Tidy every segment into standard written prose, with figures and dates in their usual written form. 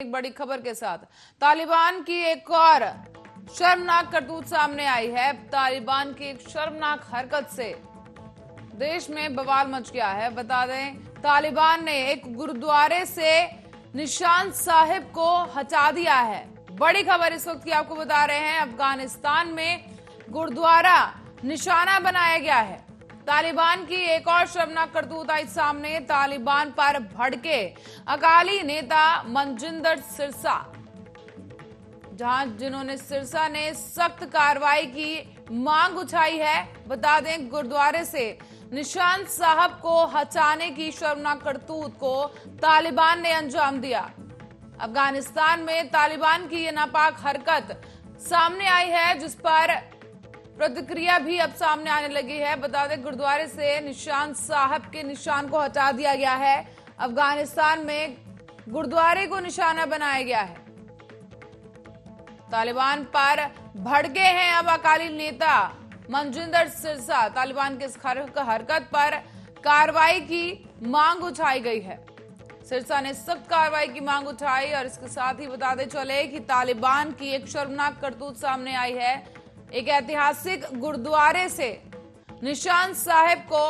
एक बड़ी खबर के साथ तालिबान की एक और शर्मनाक करतूत सामने आई है। तालिबान की एक शर्मनाक हरकत से देश में बवाल मच गया है। बता दें, तालिबान ने एक गुरुद्वारे से निशान साहिब को हटा दिया है। बड़ी खबर इस वक्त की आपको बता रहे हैं। अफगानिस्तान में गुरुद्वारा निशाना बनाया गया है। तालिबान की एक और शर्मनाक करतूत आई सामने। तालिबान पर भड़के अकाली नेता मनजिंदर सिरसा, जिन्होंने सिरसा ने सख्त कार्रवाई की मांग उठाई है। बता दें, गुरुद्वारे से निशान साहब को हटाने की शर्मनाक करतूत को तालिबान ने अंजाम दिया। अफगानिस्तान में तालिबान की यह नापाक हरकत सामने आई है, जिस पर प्रतिक्रिया भी अब सामने आने लगी है। बता दें, गुरुद्वारे से निशान साहब के निशान को हटा दिया गया है। अफगानिस्तान में गुरुद्वारे को निशाना बनाया गया है। तालिबान पर भड़के हैं अब अकाली नेता मनजिंदर सिरसा। तालिबान की इस हरकत पर कार्रवाई की मांग उठाई गई है। सिरसा ने सख्त कार्रवाई की मांग उठाई और इसके साथ ही बताते चले कि तालिबान की एक शर्मनाक करतूत सामने आई है। एक ऐतिहासिक गुरुद्वारे से निशान साहिब को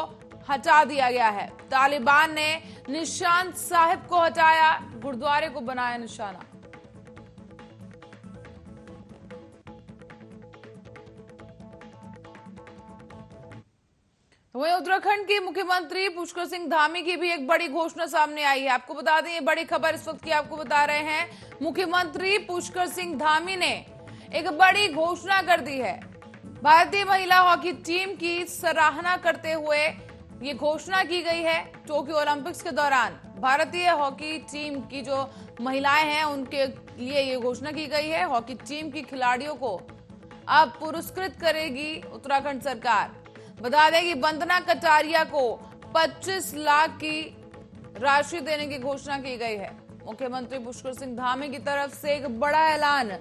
हटा दिया गया है। तालिबान ने निशान साहिब को हटाया, गुरुद्वारे को बनाया निशाना। तो वहीं उत्तराखंड के मुख्यमंत्री पुष्कर सिंह धामी की भी एक बड़ी घोषणा सामने आई है। आपको बता दें, ये बड़ी खबर इस वक्त की आपको बता रहे हैं। मुख्यमंत्री पुष्कर सिंह धामी ने एक बड़ी घोषणा कर दी है। भारतीय महिला हॉकी टीम की सराहना करते हुए ये घोषणा की गई है। टोक्यो ओलंपिक्स के दौरान भारतीय हॉकी टीम की जो महिलाएं हैं, उनके लिए ये घोषणा की गई है। हॉकी टीम की खिलाड़ियों को अब पुरस्कृत करेगी उत्तराखंड सरकार। बता दें कि वंदना कटारिया को 25 लाख की राशि देने की घोषणा की गई है। मुख्यमंत्री पुष्कर सिंह धामी की तरफ से एक बड़ा ऐलान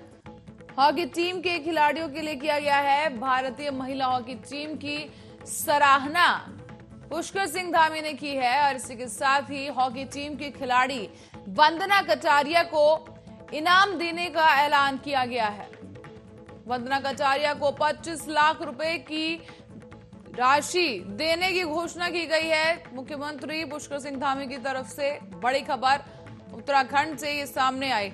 हॉकी टीम के खिलाड़ियों के लिए किया गया है। भारतीय महिला हॉकी टीम की सराहना पुष्कर सिंह धामी ने की है और इसी के साथ ही हॉकी टीम की खिलाड़ी वंदना कटारिया को इनाम देने का ऐलान किया गया है। वंदना कटारिया को 25 लाख रुपए की राशि देने की घोषणा की गई है मुख्यमंत्री पुष्कर सिंह धामी की तरफ से। बड़ी खबर उत्तराखंड से ये सामने आई।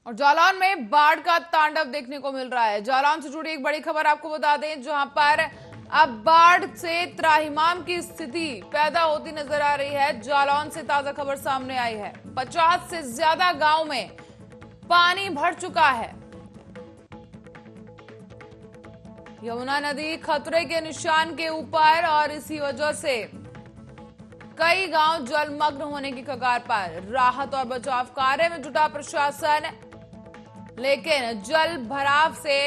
और जालौन में बाढ़ का तांडव देखने को मिल रहा है। जालौन से जुड़ी एक बड़ी खबर आपको बता दें, जहां पर अब बाढ़ से त्राहिमाम की स्थिति पैदा होती नजर आ रही है। जालौन से ताजा खबर सामने आई है। 50 से ज्यादा गांव में पानी भर चुका है। यमुना नदी खतरे के निशान के ऊपर और इसी वजह से कई गांव जलमग्न होने की कगार पर। राहत और बचाव कार्य में जुटा प्रशासन, लेकिन जल भराव से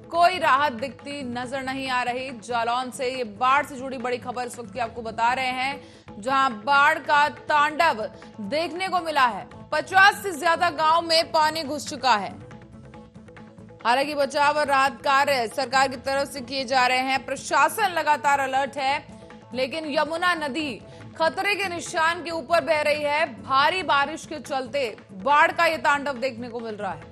कोई राहत दिखती नजर नहीं आ रही। जालौन से ये बाढ़ से जुड़ी बड़ी खबर इस वक्त की आपको बता रहे हैं, जहां बाढ़ का तांडव देखने को मिला है। 50 से ज्यादा गांव में पानी घुस चुका है। हालांकि बचाव और राहत कार्य सरकार की तरफ से किए जा रहे हैं। प्रशासन लगातार अलर्ट है, लेकिन यमुना नदी खतरे के निशान के ऊपर बह रही है। भारी बारिश के चलते बाढ़ का यह तांडव देखने को मिल रहा है।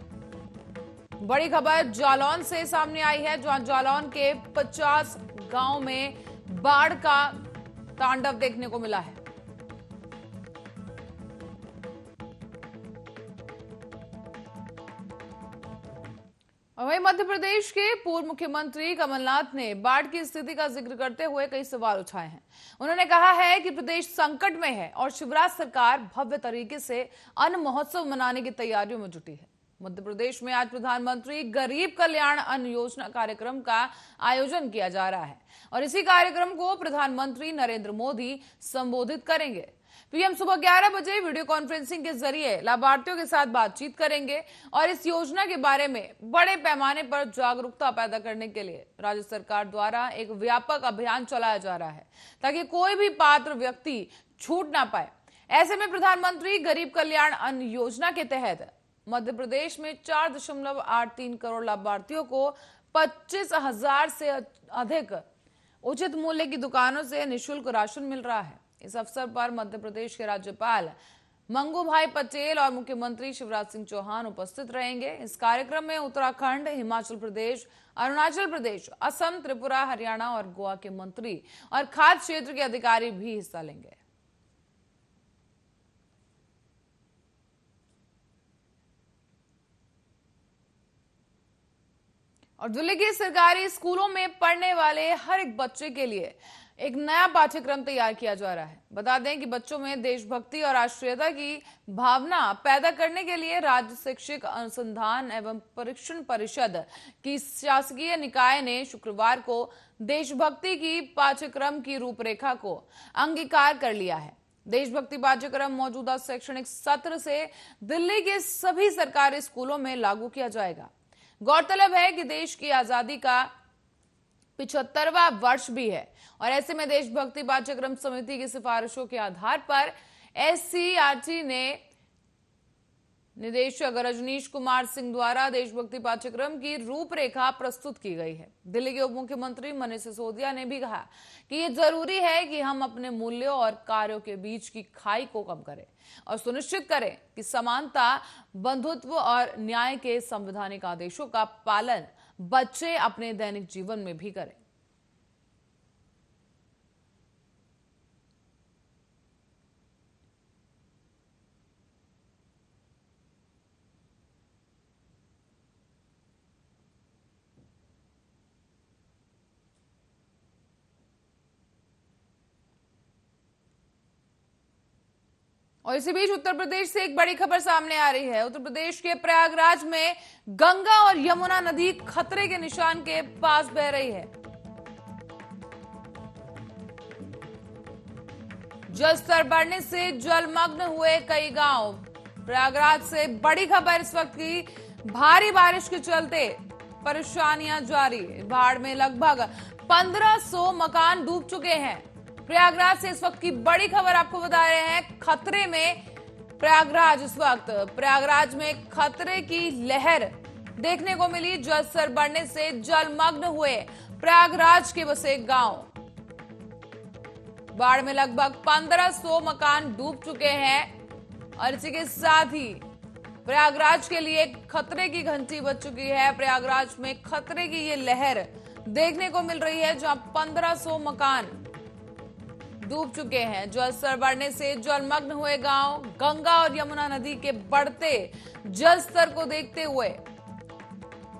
बड़ी खबर जालौन से सामने आई है, जहां जालौन के 50 गांव में बाढ़ का तांडव देखने को मिला है। वहीं मध्य प्रदेश के पूर्व मुख्यमंत्री कमलनाथ ने बाढ़ की स्थिति का जिक्र करते हुए कई सवाल उठाए हैं। उन्होंने कहा है कि प्रदेश संकट में है और शिवराज सरकार भव्य तरीके से अन्न महोत्सव मनाने की तैयारियों में जुटी है। मध्य प्रदेश में आज प्रधानमंत्री गरीब कल्याण अन्न योजना कार्यक्रम का आयोजन किया जा रहा है और इसी कार्यक्रम को प्रधानमंत्री नरेंद्र मोदी संबोधित करेंगे। पीएम सुबह 11 बजे वीडियो कॉन्फ्रेंसिंग के जरिए लाभार्थियों के साथ बातचीत करेंगे और इस योजना के बारे में बड़े पैमाने पर जागरूकता पैदा करने के लिए राज्य सरकार द्वारा एक व्यापक अभियान चलाया जा रहा है, ताकि कोई भी पात्र व्यक्ति छूट ना पाए। ऐसे में प्रधानमंत्री गरीब कल्याण अन्न योजना के तहत मध्य प्रदेश में 4.83 करोड़ लाभार्थियों को 25,000 से अधिक उचित मूल्य की दुकानों से निःशुल्क राशन मिल रहा है। इस अवसर पर मध्य प्रदेश के राज्यपाल मंगूभाई पटेल और मुख्यमंत्री शिवराज सिंह चौहान उपस्थित रहेंगे। इस कार्यक्रम में उत्तराखंड, हिमाचल प्रदेश, अरुणाचल प्रदेश, असम, त्रिपुरा, हरियाणा और गोवा के मंत्री और खाद्य क्षेत्र के अधिकारी भी हिस्सा लेंगे। और दिल्ली के सरकारी स्कूलों में पढ़ने वाले हर एक बच्चे के लिए एक नया पाठ्यक्रम तैयार किया जा रहा है। बता दें कि बच्चों में देशभक्ति और राष्ट्रीयता की भावना पैदा करने के लिए राज्य शैक्षिक अनुसंधान एवं परीक्षण परिषद की शासकीय निकाय ने शुक्रवार को देशभक्ति की पाठ्यक्रम की रूपरेखा को अंगीकार कर लिया है। देशभक्ति पाठ्यक्रम मौजूदा शैक्षणिक सत्र से दिल्ली के सभी सरकारी स्कूलों में लागू किया जाएगा। गौरतलब है कि देश की आजादी का 75वां वर्ष भी है और ऐसे में देशभक्ति पाठ्यक्रम समिति की सिफारिशों के आधार पर एससीईआरटी ने निदेशक रजनीश कुमार सिंह द्वारा देशभक्ति पाठ्यक्रम की रूपरेखा प्रस्तुत की गई है। दिल्ली के उप मुख्यमंत्री मनीष सिसोदिया ने भी कहा कि यह जरूरी है कि हम अपने मूल्यों और कार्यों के बीच की खाई को कम करें और सुनिश्चित करें कि समानता, बंधुत्व और न्याय के संवैधानिक आदेशों का पालन बच्चे अपने दैनिक जीवन में भी करें। और इसी बीच उत्तर प्रदेश से एक बड़ी खबर सामने आ रही है। उत्तर प्रदेश के प्रयागराज में गंगा और यमुना नदी खतरे के निशान के पास बह रही है। जलस्तर बढ़ने से जलमग्न हुए कई गांव। प्रयागराज से बड़ी खबर इस वक्त की, भारी बारिश के चलते परेशानियां जारी। बाढ़ में लगभग 1500 मकान डूब चुके हैं। प्रयागराज से इस वक्त की बड़ी खबर आपको बता रहे हैं, खतरे में प्रयागराज। इस वक्त प्रयागराज में खतरे की लहर देखने को मिली। जलस्तर बढ़ने से जलमग्न हुए प्रयागराज के बसे गांव। बाढ़ में लगभग 1500 मकान डूब चुके हैं और इसी के साथ ही प्रयागराज के लिए खतरे की घंटी बज चुकी है। प्रयागराज में खतरे की ये लहर देखने को मिल रही है, जहां 1500 मकान डूब चुके हैं। जलस्तर बढ़ने से जलमग्न हुए गांव। गंगा और यमुना नदी के बढ़ते जलस्तर को देखते हुए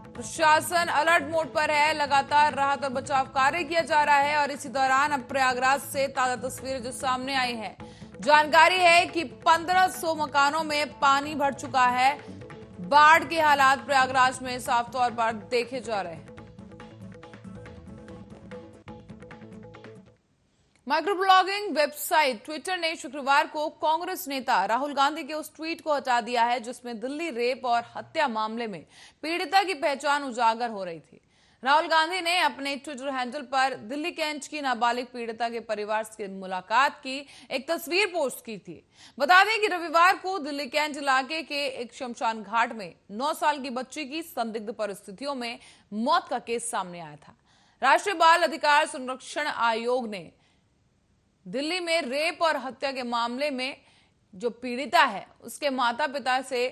प्रशासन अलर्ट मोड पर है। लगातार राहत और बचाव कार्य किया जा रहा है और इसी दौरान अब प्रयागराज से ताजा तस्वीरें जो सामने आई हैं, जानकारी है कि 1500 मकानों में पानी भर चुका है। बाढ़ के हालात प्रयागराज में साफ तौर पर देखे जा रहे हैं। माइक्रो ब्लॉगिंग वेबसाइट ट्विटर ने शुक्रवार को कांग्रेस नेता राहुल गांधी के उस ट्वीट को हटा दिया है जिसमें दिल्ली रेप और हत्या मामले में पीड़िता की पहचान उजागर हो रही थी। राहुल गांधी ने अपने ट्विटर हैंडल पर दिल्ली कैंट की नाबालिग पीड़िता के परिवार से मुलाकात की एक तस्वीर पोस्ट की थी। बता दें कि रविवार को दिल्ली कैंट इलाके के एक शमशान घाट में 9 साल की बच्ची की संदिग्ध परिस्थितियों में मौत का केस सामने आया था। राष्ट्रीय बाल अधिकार संरक्षण आयोग ने दिल्ली में रेप और हत्या के मामले में जो पीड़िता है उसके माता पिता से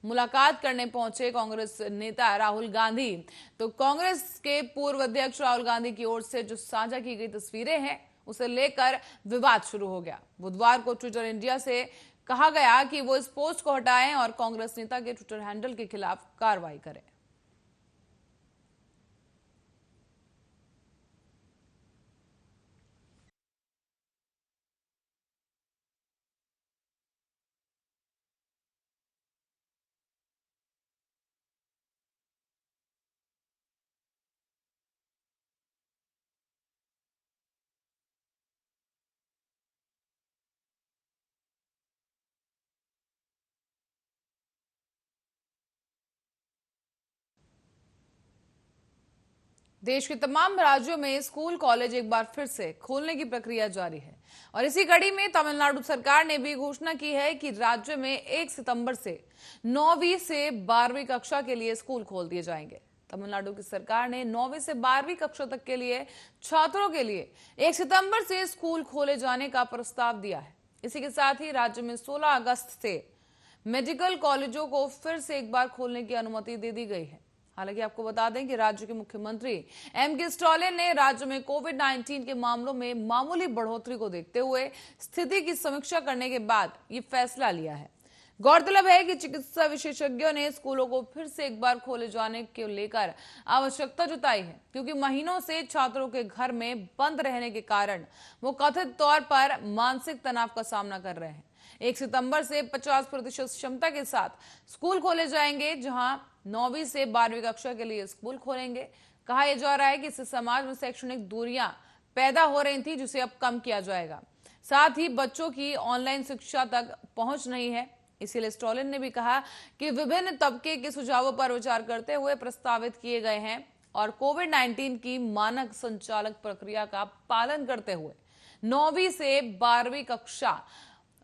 मुलाकात करने पहुंचे कांग्रेस नेता राहुल गांधी। तो कांग्रेस के पूर्व अध्यक्ष राहुल गांधी की ओर से जो साझा की गई तस्वीरें हैं उसे लेकर विवाद शुरू हो गया। बुधवार को ट्विटर इंडिया से कहा गया कि वो इस पोस्ट को हटाएं और कांग्रेस नेता के ट्विटर हैंडल के खिलाफ कार्रवाई करें। देश के तमाम राज्यों में स्कूल कॉलेज एक बार फिर से खोलने की प्रक्रिया जारी है और इसी कड़ी में तमिलनाडु सरकार ने भी घोषणा की है कि राज्य में 1 सितंबर से 9वीं से 12वीं कक्षा के लिए स्कूल खोल दिए जाएंगे। तमिलनाडु की सरकार ने 9वीं से 12वीं कक्षा तक के लिए छात्रों के लिए 1 सितंबर से स्कूल खोले जाने का प्रस्ताव दिया है। इसी के साथ ही राज्य में 16 अगस्त से मेडिकल कॉलेजों को फिर से एक बार खोलने की अनुमति दे दी गई है। हालांकि आपको बता दें कि राज्य के मुख्यमंत्री एम.के. स्टालिन ने राज्य में कोविड-19 के मामलों में मामूली बढ़ोतरी को देखते हुए स्थिति की समीक्षा करने के बाद ये फैसला लिया है। गौरतलब है कि चिकित्सा विशेषज्ञों ने स्कूलों को फिर से एक बार खोले जाने को लेकर आवश्यकता जताई है, क्योंकि महीनों से छात्रों के घर में बंद रहने के कारण वो कथित तौर पर मानसिक तनाव का सामना कर रहे हैं। 1 सितंबर से 50% क्षमता के साथ स्कूल खोले जाएंगे, जहां 9वीं से 12वीं कक्षा के लिए स्कूल खोलेंगे। कहा यह जा रहा है कि इससे समाज में शैक्षणिक दूरियां पैदा हो रही थी, जिसे अब कम किया जाएगा। साथ ही बच्चों की ऑनलाइन शिक्षा तक पहुंच नहीं है, इसीलिए स्टालिन ने भी कहा कि विभिन्न तबके के सुझावों पर विचार करते हुए प्रस्तावित किए गए हैं और कोविड-19 की मानक संचालक प्रक्रिया का पालन करते हुए 9वीं से 12वीं कक्षा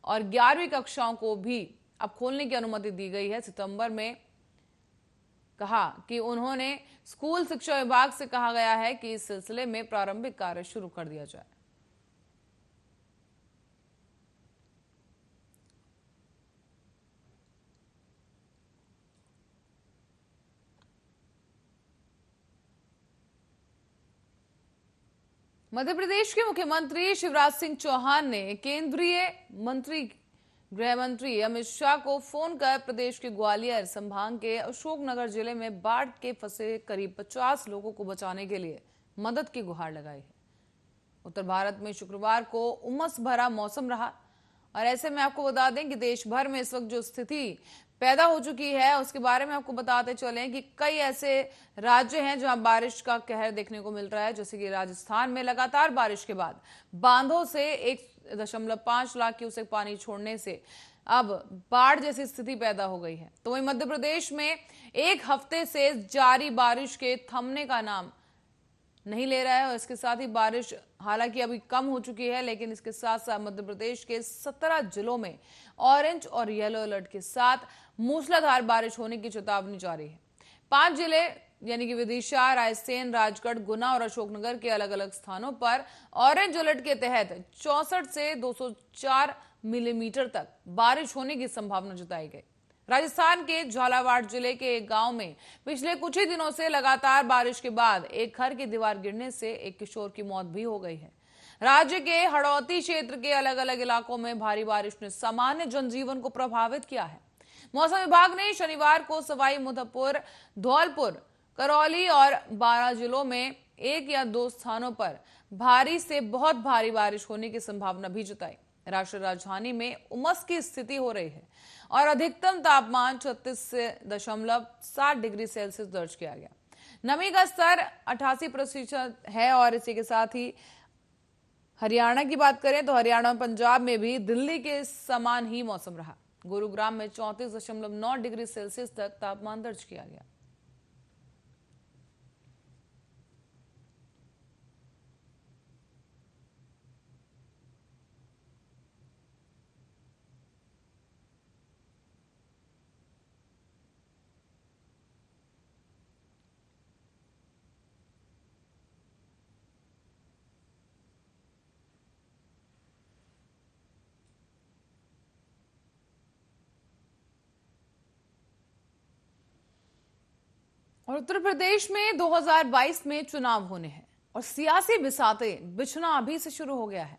और 11वीं कक्षाओं को भी अब खोलने की अनुमति दी गई है। सितंबर में कहा कि उन्होंने स्कूल शिक्षा विभाग से कहा गया है कि इस सिलसिले में प्रारंभिक कार्य शुरू कर दिया जाए। मध्य प्रदेश के मुख्यमंत्री शिवराज सिंह चौहान ने केंद्रीय मंत्री गृह मंत्री अमित शाह को फोन कर प्रदेश के ग्वालियर संभाग के अशोकनगर जिले में बाढ़ के फंसे करीब 50 लोगों को बचाने के लिए मदद की गुहार लगाई है। उत्तर भारत में शुक्रवार को उमस भरा मौसम रहा और ऐसे में आपको बता दें कि देश भर में इस वक्त जो स्थिति पैदा हो चुकी है उसके बारे में आपको बताते चलें कि कई ऐसे राज्य हैं जहां बारिश का कहर देखने को मिल रहा है। जैसे कि राजस्थान में लगातार बारिश के बाद बांधों से 1.5 लाख क्यूसेक पानी छोड़ने से अब बाढ़ जैसी स्थिति पैदा हो गई है। तो वहीं मध्य प्रदेश में एक हफ्ते से जारी बारिश के थमने का नाम नहीं ले रहा है और इसके साथ ही बारिश हालांकि अभी कम हो चुकी है, लेकिन इसके साथ साथ मध्य प्रदेश के 17 जिलों में ऑरेंज और येलो अलर्ट के साथ मूसलाधार बारिश होने की चेतावनी जारी है। 5 जिले यानी कि विदिशा, रायसेन, राजगढ़, गुना और अशोकनगर के अलग अलग स्थानों पर ऑरेंज अलर्ट के तहत 64 से 204 मिलीमीटर तक बारिश होने की संभावना जताई गई। राजस्थान के झालावाड़ जिले के एक गांव में पिछले कुछ ही दिनों से लगातार बारिश के बाद एक घर की दीवार गिरने से एक किशोर की मौत भी हो गई है। राज्य के हड़ौती क्षेत्र के अलग अलग इलाकों में भारी बारिश ने सामान्य जनजीवन को प्रभावित किया है। मौसम विभाग ने शनिवार को सवाई माधोपुर, धौलपुर, करौली और 12 जिलों में 1 या 2 स्थानों पर भारी से बहुत भारी बारिश होने की संभावना भी जताई। राष्ट्रीय राजधानी में उमस की स्थिति हो रही है और अधिकतम तापमान 36.7 डिग्री सेल्सियस दर्ज किया गया। नमी का स्तर 88% है और इसी के साथ ही हरियाणा की बात करें तो हरियाणा और पंजाब में भी दिल्ली के समान ही मौसम रहा। गुरुग्राम में 34.9 डिग्री सेल्सियस तक तापमान दर्ज किया गया। और उत्तर प्रदेश में 2022 में चुनाव होने हैं और सियासी बिसातें बिछना अभी से शुरू हो गया है।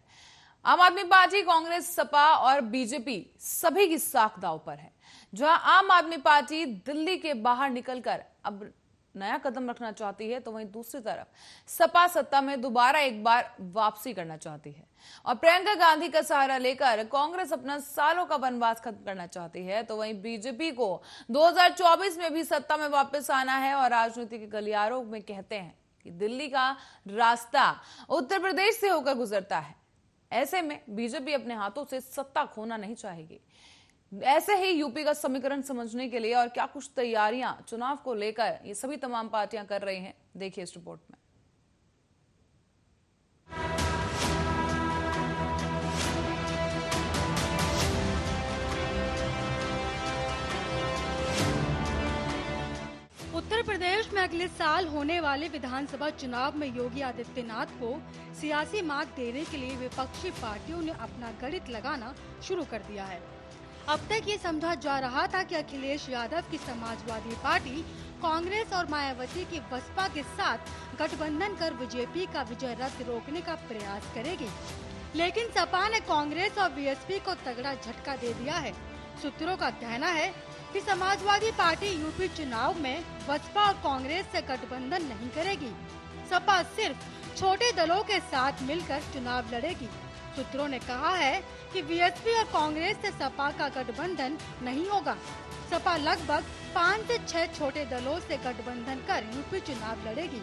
आम आदमी पार्टी, कांग्रेस, सपा और बीजेपी सभी की साख दांव पर है। जहां आम आदमी पार्टी दिल्ली के बाहर निकलकर अब नया कदम रखना चाहती है, तो वहीं दूसरी तरफ सपा सत्ता में दोबारा एक बार वापसी करना चाहती है और प्रियंका गांधी का सहारा लेकर कांग्रेस अपना सालों का वनवास खत्म करना चाहती है। तो वहीं बीजेपी को 2024 में भी सत्ता में वापस आना है और राजनीति के गलियारों में कहते हैं कि दिल्ली का रास्ता उत्तर प्रदेश से होकर गुजरता है। ऐसे में बीजेपी अपने हाथों से सत्ता खोना नहीं चाहेगी। ऐसे ही यूपी का समीकरण समझने के लिए और क्या कुछ तैयारियां चुनाव को लेकर ये सभी तमाम पार्टियां कर रही हैं, देखिए इस रिपोर्ट में। उत्तर प्रदेश में अगले साल होने वाले विधानसभा चुनाव में योगी आदित्यनाथ को सियासी मात देने के लिए विपक्षी पार्टियों ने अपना गणित लगाना शुरू कर दिया है। अब तक ये समझा जा रहा था कि अखिलेश यादव की समाजवादी पार्टी कांग्रेस और मायावती की बसपा के साथ गठबंधन कर बीजेपी का विजय रथ रोकने का प्रयास करेगी, लेकिन सपा ने कांग्रेस और बीएसपी को तगड़ा झटका दे दिया है। सूत्रों का कहना है कि समाजवादी पार्टी यूपी चुनाव में बसपा और कांग्रेस से गठबंधन नहीं करेगी। सपा सिर्फ छोटे दलों के साथ मिलकर चुनाव लड़ेगी। सूत्रों ने कहा है कि बीएसपी और कांग्रेस से सपा का गठबंधन नहीं होगा। सपा लगभग 5 से 6 छोटे दलों से गठबंधन कर यूपी चुनाव लड़ेगी।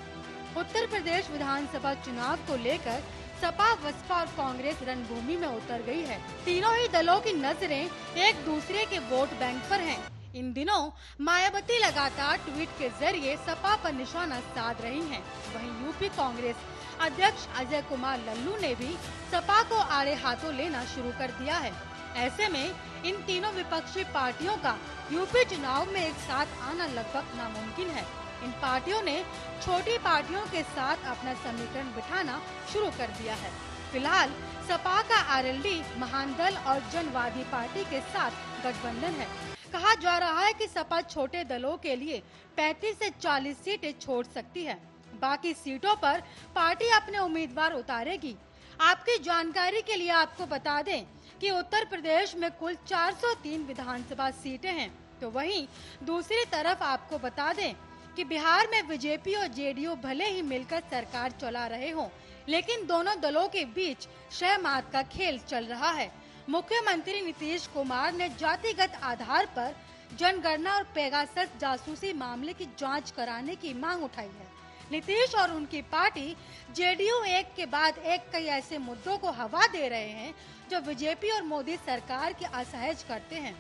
उत्तर प्रदेश विधानसभा चुनाव को लेकर सपा, बसपा और कांग्रेस रणभूमि में उतर गई है। तीनों ही दलों की नजरें एक दूसरे के वोट बैंक पर हैं। इन दिनों मायावती लगातार ट्वीट के जरिए सपा पर निशाना साध रही हैं। वहीं यूपी कांग्रेस अध्यक्ष अजय कुमार लल्लू ने भी सपा को आड़े हाथों लेना शुरू कर दिया है। ऐसे में इन तीनों विपक्षी पार्टियों का यूपी चुनाव में एक साथ आना लगभग नामुमकिन है। इन पार्टियों ने छोटी पार्टियों के साथ अपना समीकरण बिठाना शुरू कर दिया है। फिलहाल सपा का आरएलडी, महान दल और जनवादी पार्टी के साथ गठबंधन है। कहा जा रहा है कि सपा छोटे दलों के लिए 35 से 40 सीटें छोड़ सकती है। बाकी सीटों पर पार्टी अपने उम्मीदवार उतारेगी। आपकी जानकारी के लिए आपको बता दें कि उत्तर प्रदेश में कुल 403 विधानसभा सीटें हैं, तो वहीं दूसरी तरफ आपको बता दें कि बिहार में बीजेपी और जेडीयू भले ही मिलकर सरकार चला रहे हों, लेकिन दोनों दलों के बीच शह मात का खेल चल रहा है। मुख्यमंत्री नीतीश कुमार ने जातिगत आधार पर जनगणना और पेगासस जासूसी मामले की जांच कराने की मांग उठाई है। नीतीश और उनकी पार्टी जेडीयू एक के बाद एक कई ऐसे मुद्दों को हवा दे रहे हैं जो बीजेपी और मोदी सरकार की असहज करते हैं।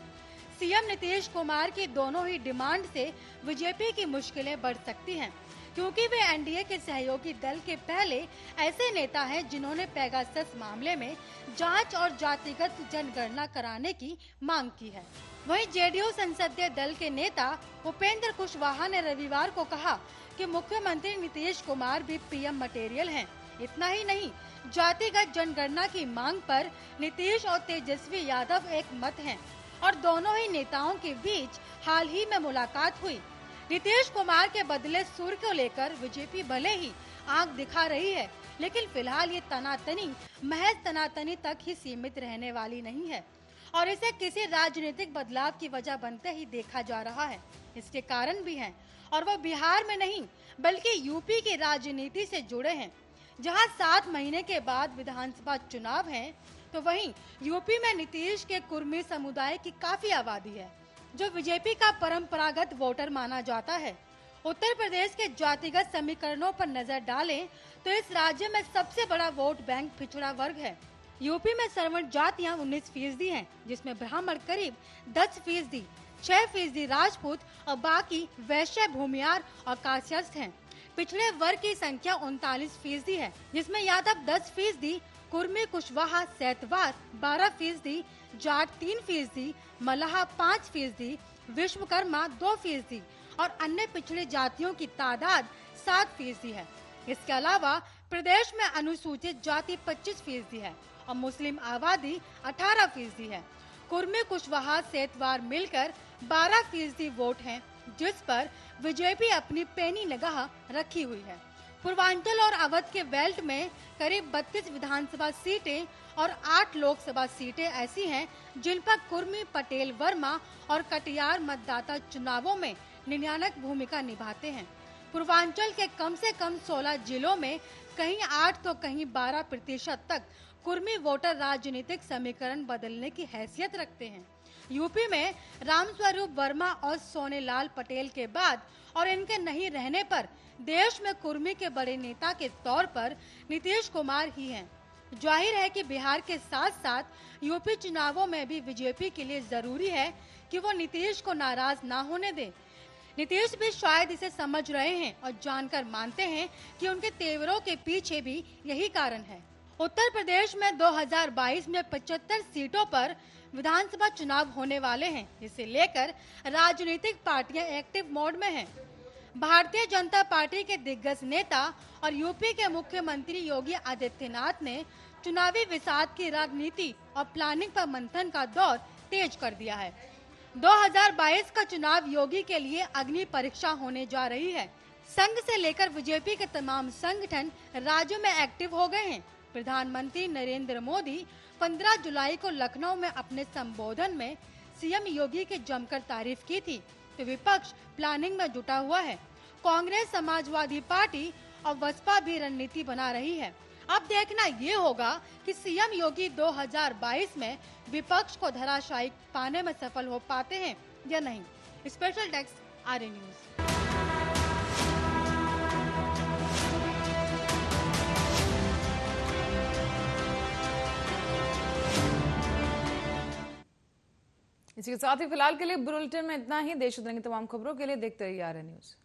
सीएम नीतीश कुमार की दोनों ही डिमांड से बीजेपी की मुश्किलें बढ़ सकती हैं, क्योंकि वे एनडीए के सहयोगी दल के पहले ऐसे नेता हैं जिन्होंने पेगासस मामले में जांच और जातिगत जनगणना कराने की मांग की है। वहीं जेडीयू संसदीय दल के नेता उपेंद्र कुशवाहा ने रविवार को कहा कि मुख्यमंत्री नीतीश कुमार भी पीएम मटेरियल हैं। इतना ही नहीं, जातिगत जनगणना की मांग पर नीतीश और तेजस्वी यादव एक मत हैं और दोनों ही नेताओं के बीच हाल ही में मुलाकात हुई। नीतीश कुमार के बदले सुर को लेकर बीजेपी भले ही आंख दिखा रही है, लेकिन फिलहाल ये तनातनी महज तनातनी तक ही सीमित रहने वाली नहीं है और इसे किसी राजनीतिक बदलाव की वजह बनते ही देखा जा रहा है। इसके कारण भी हैं और वो बिहार में नहीं बल्कि यूपी की राजनीति से जुड़े हैं, जहां 7 महीने के बाद विधानसभा चुनाव हैं, तो वहीं यूपी में नीतीश के कुर्मी समुदाय की काफी आबादी है, जो बीजेपी का परंपरागत वोटर माना जाता है। उत्तर प्रदेश के जातिगत समीकरणों पर नजर डालें तो इस राज्य में सबसे बड़ा वोट बैंक पिछड़ा वर्ग है। यूपी में सर्वण जातियां 19% हैं, जिसमें ब्राह्मण करीब 10%, 6% राजपूत और बाकी वैश्य, भूमियार और कायस्थ हैं। पिछड़े वर्ग की संख्या 39% है, जिसमें यादव 10%, कुर्मी, कुशवाहा, सैतवार 12%, जाट 3%, मलाह 5%, विश्वकर्मा 2% और अन्य पिछड़ी जातियों की तादाद 7% है। इसके अलावा प्रदेश में अनुसूचित जाति 25% है और मुस्लिम आबादी 18% है। कुर्मी, कुशवाहा, सैतवार मिलकर 12% वोट हैं, जिस पर बीजेपी अपनी पैनी निगाह रखी हुई है। पूर्वांचल और अवध के बेल्ट में करीब 32 विधानसभा सीटें और 8 लोकसभा सीटें ऐसी हैं जिन पर कुर्मी, पटेल, वर्मा और कटियार मतदाता चुनावों में निर्णायक भूमिका निभाते हैं। पूर्वांचल के कम से कम 16 जिलों में कहीं 8 तो कहीं 12% तक कुर्मी वोटर राजनीतिक समीकरण बदलने की हैसियत रखते हैं। यूपी में रामस्वरूप वर्मा और सोनेलाल पटेल के बाद और इनके नहीं रहने पर देश में कुर्मी के बड़े नेता के तौर पर नीतीश कुमार ही हैं। जाहिर है कि बिहार के साथ साथ यूपी चुनावों में भी बीजेपी के लिए जरूरी है कि वो नीतीश को नाराज ना होने दे। नीतीश भी शायद इसे समझ रहे हैं और जानकर मानते हैं कि उनके तेवरों के पीछे भी यही कारण है। उत्तर प्रदेश में 2022 में 75 सीटों पर विधानसभा चुनाव होने वाले हैं, जिसे लेकर राजनीतिक पार्टियां एक्टिव मोड में हैं। भारतीय जनता पार्टी के दिग्गज नेता और यूपी के मुख्यमंत्री योगी आदित्यनाथ ने चुनावी विषाद की राजनीति और प्लानिंग पर मंथन का दौर तेज कर दिया है। 2022 का चुनाव योगी के लिए अग्नि परीक्षा होने जा रही है। संघ से लेकर बीजेपी के तमाम संगठन राज्यों में एक्टिव हो गए हैं। प्रधानमंत्री नरेंद्र मोदी 15 जुलाई को लखनऊ में अपने संबोधन में सीएम योगी की जमकर तारीफ की थी, तो विपक्ष प्लानिंग में जुटा हुआ है। कांग्रेस, समाजवादी पार्टी और बसपा भी रणनीति बना रही है। अब देखना ये होगा कि सीएम योगी 2022 में विपक्ष को धराशायी पाने में सफल हो पाते हैं या नहीं। Special desk RA news. इसी के साथ ही फिलहाल के लिए बुलेटिन में इतना ही। देश दुनिया की तमाम खबरों के लिए देखते रहिए आरए न्यूज।